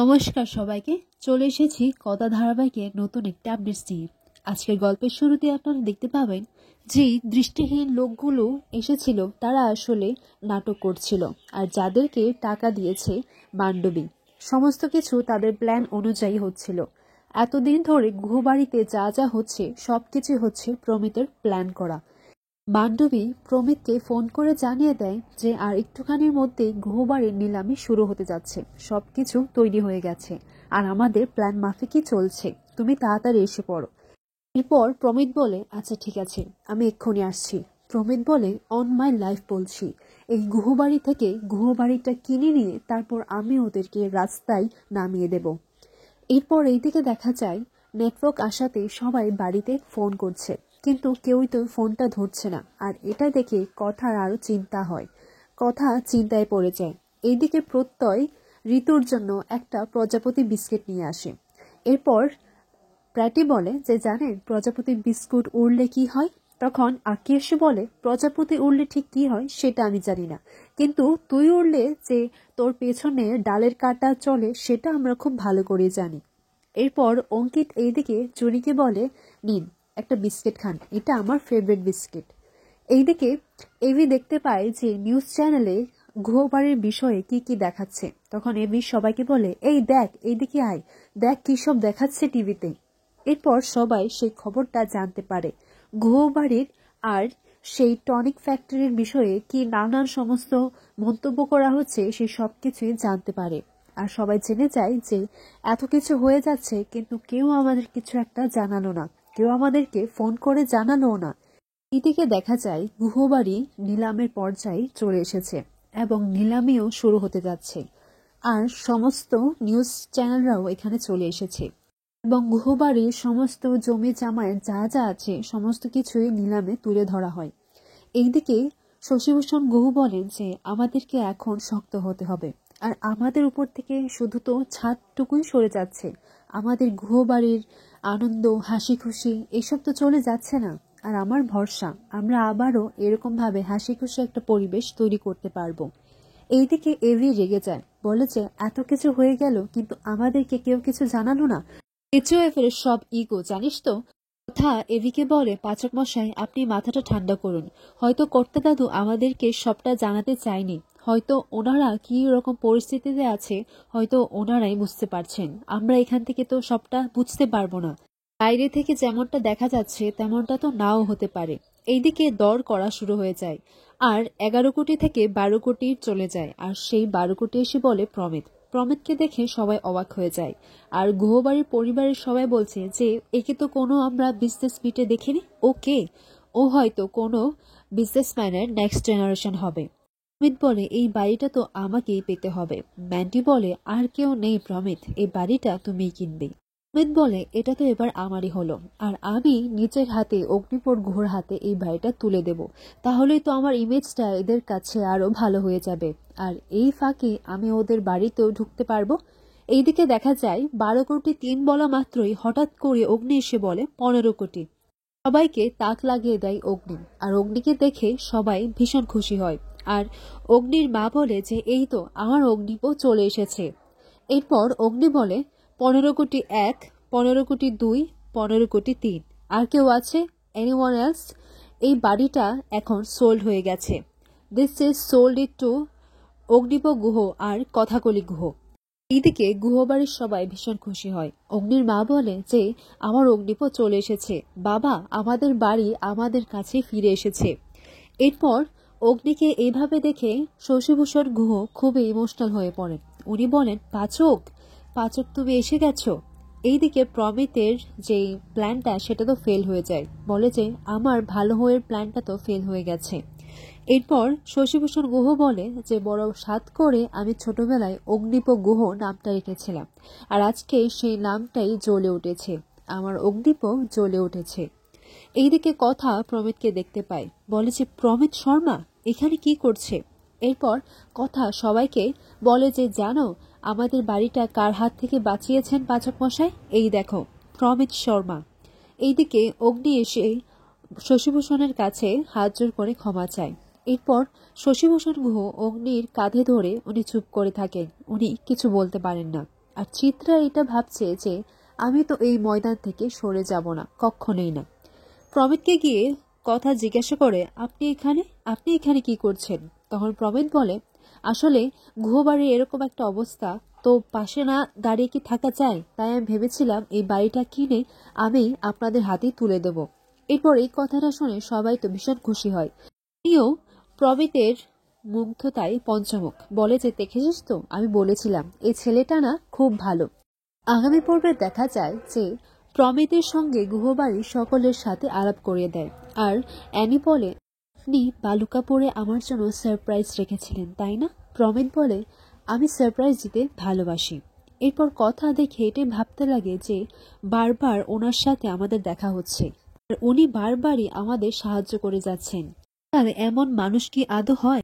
নমস্কার সবাইকে। চলে এসেছি কথা ধারাবাহিকের নতুন একটা আপডেট নিয়ে। আজকের গল্পের শুরুতে আপনারা দেখতে পাবেন যে দৃষ্টিহীন লোকগুলো এসেছিল তারা আসলে নাটক করছিল, আর যাদেরকে টাকা দিয়েছে মান্ডবী। সমস্ত কিছু তাদের প্ল্যান অনুযায়ী হচ্ছিল। এতদিন ধরে গুহবাড়িতে যা যা হচ্ছে সবকিছু হচ্ছে প্রমিতের প্ল্যান করা। মান্ডবী প্রমিতকে ফোন করে জানিয়ে দেয় যে আর একটুখানির মধ্যেই গুহবাড়ির নিলামি শুরু হতে যাচ্ছে, সবকিছু তৈরি হয়ে গেছে আর আমাদের প্ল্যান মাফিকই চলছে, তুমি তাড়াতাড়ি এসে পড়ো। এরপর প্রমিত বলে, আচ্ছা ঠিক আছে, আমি এক্ষুনি আসছি। প্রমিত বলে, অন মাই লাইফ বলছি, এই গুহবাড়ি থেকে গুহবাড়িটা কিনে নিয়ে তারপর আমি ওদেরকে রাস্তায় নামিয়ে দেব। এরপর এইদিকে দেখা যায় নেটওয়ার্ক আসাতে সবাই বাড়িতে ফোন করছে, কিন্তু কেউই তো ফোনটা ধরছে না। আর এটা দেখে কথার আরো চিন্তা হয়, কথা চিন্তায় পড়ে যায়। এইদিকে প্রত্যয় ঋতুর জন্য একটা প্রজাপতি বিস্কিট নিয়ে আসে। এরপর প্র্যাটি বলে যে জানেন প্রজাপতি বিস্কুট উড়লে কি হয়? তখন আকি এসে বলে, প্রজাপতি উড়লে ঠিক কি হয় সেটা আমি জানি না, কিন্তু তুই উড়লে যে তোর পেছনে ডালের কাটা চলে সেটা আমরা খুব ভালো করে জানি। এরপর অঙ্কিত এইদিকে চুরিকে বলে, নিন একটা বিস্কিট খান, এটা আমার ফেভারিট বিস্কিট। এইদিকে এভি দেখতে পায় যে নিউজ চ্যানেলে গুহবাড়ির বিষয়ে কি কি দেখাচ্ছে। তখন এভি সবাইকে বলে, এই দেখ, এইদিকে আয়, দেখ কি সব দেখাচ্ছে টিভিতে। এরপর সবাই সেই খবরটা জানতে পারে গুহবাড়ির আর সেই টনিক ফ্যাক্টরির বিষয়ে কি নানান সমস্ত মন্তব্য করা হচ্ছে, সেই সবকিছুই জানতে পারে। আর সবাই জেনে যায় যে এত কিছু হয়ে যাচ্ছে, কিন্তু কেউ আমাদের কিছু একটা জানালো না, কেউ আমাদেরকে ফোন করে জানালো না। এদিকে দেখা যায় গুহবাড়ি নিলামের পর্যায়ে চলে এসেছে এবং নিলামিও শুরু হতে যাচ্ছে। আর সমস্ত নিউজ চ্যানেলরাও এখানে চলে এসেছে এবং গুহবাড়ির সমস্ত জমি জামায় যা যা আছে সমস্ত কিছুই নিলামে তুলে ধরা হয়। এইদিকে শশীভূষণ গুহ বলেন যে আমাদেরকে এখন শক্ত হতে হবে, আর আমাদের উপর থেকে শুধু তো ছাদটুকুই সরে যাচ্ছে, আমাদের গুহবাড়ির আনন্দ হাসি খুশি এসব তো চলে যাচ্ছে না। আর আমার ভরসা আমরা আবারও এরকম ভাবে হাসি খুশি একটা পরিবেশ তৈরি করতে পারবো। এইদিকে এভি রেগে যায়, বলে যে এত কিছু হয়ে গেল কিন্তু আমাদেরকে কেউ কিছু জানালো না। এইচওএফ এর সব ইগো জানিস তো। কথা এভিকে বলে, পাচক মশাই আপনি মাথাটা ঠান্ডা করুন, হয়তো কর্তা দাদু আমাদেরকে সবটা জানাতে চায়নি, হয়তো ওনারা কি রকম পরিস্থিতিতে আছে হয়তো ওনারাই বুঝতে পারছেন, আমরা এখান থেকে তো সবটা বুঝতে পারবো না, বাইরে থেকে যেমনটা দেখা যাচ্ছে তেমনটা তো নাও হতে পারে। এইদিকে দর করা শুরু হয়ে যায়, আর 11 কোটি থেকে 12 কোটি চলে যায়, আর সেই 12 কোটি এসে বলে প্রমিত। প্রমিতকে দেখে সবাই অবাক হয়ে যায়, আর গুহবাড়ির পরিবারের সবাই বলছে যে একে তো কোনো আমরা বিজনেস মিটে দেখিনি, ওকে ও হয়তো কোনো বিজনেসম্যানের নেক্সট জেনারেশন হবে। প্রমিত বলে, এই বাড়িটা তো আমাকেই পেতে হবে। ম্যান্ডি বলে, আর কেউ নেই প্রমিত, এই বাড়িটা তুমিই কিনবে। প্রমিত বলে, এটা তো এবার আমারই হলো, আর আমি নিজের হাতে অগ্নিপর গুহর হাতে এই বাড়িটা তুলে দেব, তাহলেই তো আমার ইমেজটা এদের কাছে আরো ভালো হয়ে যাবে, আর এই ফাঁকে আমি ওদের বাড়িতেও ঢুকতে পারবো। এইদিকে দেখা যায় 12 কোটি 3 বলা মাত্রই হঠাৎ করে অগ্নি এসে বলে 15 কোটি। সবাইকে তাক লাগিয়ে দেয় অগ্নি, আর অগ্নিকে দেখে সবাই ভীষণ খুশি হয়। আর অগ্নির মা বলে যে এই তো আমার অগ্নিপো চলে এসেছে। এরপর অগ্নি বলে, 15 কোটি 1, 15 কোটি 2, 15 কোটি 3, আর কেউ আছে? Anyone else? এই বাড়িটা এখন সোল্ড হয়ে গেছে। This is sold it to Agnip Guha আর কথাকলি গুহ। এইদিকে গুহবাড়ির সবাই ভীষণ খুশি হয়। অগ্নির মা বলে যে আমার অগ্নিপ চলে এসেছে, বাবা আমাদের বাড়ি আমাদের কাছে ফিরে এসেছে। এরপর অগ্নিকে এইভাবে দেখে শশীভূষণ গুহ খুবই ইমোশনাল হয়ে পড়েন। উনি বলেন, পাচক পাচক তুমি এসে গেছো। এইদিকে প্রমিতের যে প্ল্যানটা সেটা তো ফেল হয়ে যায়, বলে যে আমার ভালো হয়ে প্ল্যানটা তো ফেল হয়ে গেছে। এরপর শশীভূষণ গুহ বলে যে বড় সাধ করে আমি ছোটবেলায় অগ্নিপ গুহ নামটা রেখেছিলাম, আর আজকে সেই নামটাই জ্বলে উঠেছে, আমার অগ্নিপ জ্বলে উঠেছে। এইদিকে কথা প্রমিতকে দেখতে পায়, বলে যে প্রমিত শর্মা এখানে কি করছে? এরপর কথা সবাইকে বলে যে জানো আমাদের বাড়িটা কার হাত থেকে বাঁচিয়েছেন পাচক মশাই, এই দেখো প্রমিত শর্মা। এইদিকে অগ্নি এসে শশীভূষণের কাছে হাত জোর করে ক্ষমা চায়। এরপর শশীভূষণ গুহ অগ্নির কাঁধে ধরে উনি চুপ করে থাকেন, উনি কিছু বলতে পারেন না। আর চিত্রা এটা ভাবছে যে আমি তো এই ময়দান থেকে সরে যাব না, কখনোই না। প্রমিতকে গিয়ে কথা জিজ্ঞাসা করে, আপনি এখানে কি করছেন? তখন প্রমিত বলে, আসলে গুহবাড়ির এরকম একটা অবস্থা, তো পাশে না দাঁড়িয়ে কি থাকা যায়, তাই আমি ভেবেছিলাম এই বাড়িটা কিনে আমি আপনাদের হাতেই তুলে দেব। এরপর এই কথাটা শুনে সবাই তো ভীষণ খুশি হয়। তিনিও প্রমিতের মুগ্ধতায় পঞ্চমুখ, বলে যে দেখেছিস তো, আমি বলেছিলাম এই ছেলেটা না খুব ভালো। আগামী পর্বে দেখা যায় যে প্রমিতের সঙ্গে গুহবাড়ির সকলের সাথে আলাপ করিয়ে দেয়। আর অ্যানি বলে, আপনি বালুকা পরে আমার জন্য সারপ্রাইজ রেখেছিলেন তাই না? প্রমিত বলে, আমি সারপ্রাইজ দিতে ভালোবাসি। এরপর কথা দেখে এটাই ভাবতে লাগে যে বারবার ওনার সাথে আমাদের দেখা হচ্ছে, আর উনি বারবারই আমাদের সাহায্য করে যাচ্ছেন। আর এমন মানুষ কি আদৌ হয়?